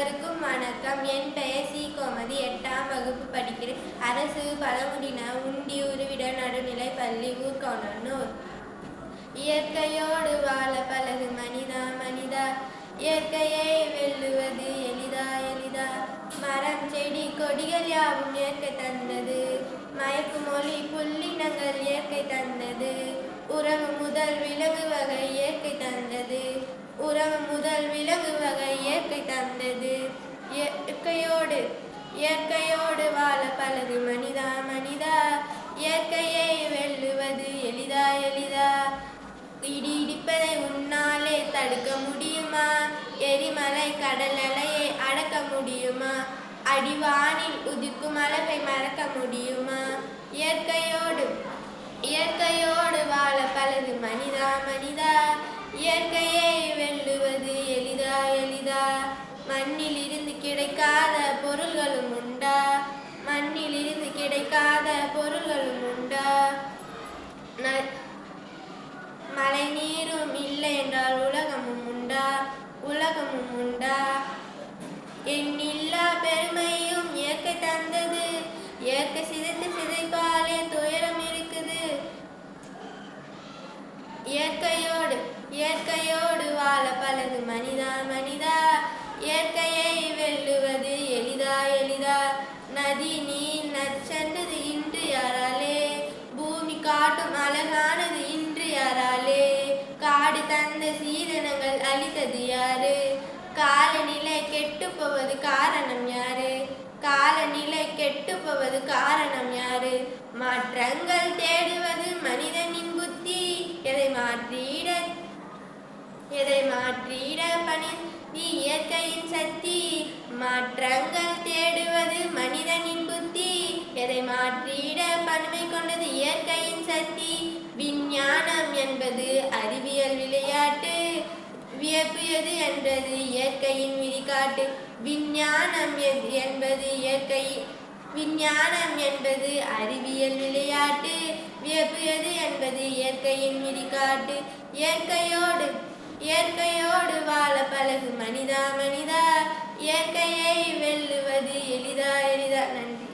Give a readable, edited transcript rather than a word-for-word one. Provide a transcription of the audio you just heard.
அனைவருக்கும் வணக்கம். என் பெயர் சி. கோமதி. 8ஆம் வகுப்பு படிக்கிறேன். அரசு பழங்குடியின உண்டி உருவிட நடுநிலை பள்ளி, ஊர்கொணர்நூர். இயற்கையோடு வாழ பழகு மனிதா மனிதா, இயற்கையை வெல்லுவது எளிதா எளிதா. மரம் செடி கொடிகள் யாவும் இயற்கை தந்தது, மயக்கும் ஒளி புல்லினங்கள் இயற்கை தந்தது. உறவு முதல் விலங்கு வகை இயற்கை தந்தது, உறவு முதல் விலங்கு வகை இயற்கை தந்தது. இயற்கையோடு வாழ பழகு மனிதா மனிதா, இயற்கையை வெல்லுவது எளிதா எளிதா. இடி இடிப்பதை உன்னாலே தடுக்க முடியுமா? எரிமலை கடல் அலையை அடக்க முடியுமா? அடிவானில் உதிக்கும் அழகை மறக்க முடியுமா? இயற்கையோடு வாழ பழகு மனிதா மனிதா, இயற்கையை வெல்லுவது எளிதா எளிதா. மண்ணில் இருந்து கிடைக்காத பொருள்களும் உண்டா? மண்ணில் இருந்து கிடைக்காத பொருள்களும் உண்டா? மழை நீரும் இல்லை என்றால் உலகமும் உண்டா? உலகமும் உண்டா? எண்ணில்லா பெருமையும் இயற்கை தந்தது, இயற்கை சிதைத்து சிதைப்பாலே துயரம் இருக்குது. இயற்கையோடு வாழ பழகு மனிதா மனிதா, இயற்கையை வெல்லுவது எளிதா எளிதா. நதி நீர் நச்சென்றது இன்று யாராலே? பூமி காட்டும் அழகானது இன்று யாராலே? காடு தந்த சீதனங்கள் அளித்தது யாரு? காலநிலை கெட்டு போவது காரணம் யாரு? காலநிலை கெட்டு போவது காரணம் யாரு? மாற்றங்கள் தேடுவது மனிதனின் புத்தி, எதை மாற்றிட பணி இயற்கையின் சக்தி. மாற்றங்கள் தேடுவது மனிதனின் புத்தி, எதை மாற்றிட பன்மை கொண்டது இயற்கையின் சக்தி. விஞ்ஞானம் என்பது அறிவியல் விளையாட்டு, வியப்பு எது என்றது இயற்கையின் விழிகாட்டு. விஞ்ஞானம் என்பது அறிவியல் விளையாட்டு, வியப்பு எது என்பது இயற்கையின் விழிகாட்டு. இயற்கையோடு வாழ பழகு மனிதா மனிதா, இயற்கையை வெல்லுவது எளிதா எளிதா. நன்றி.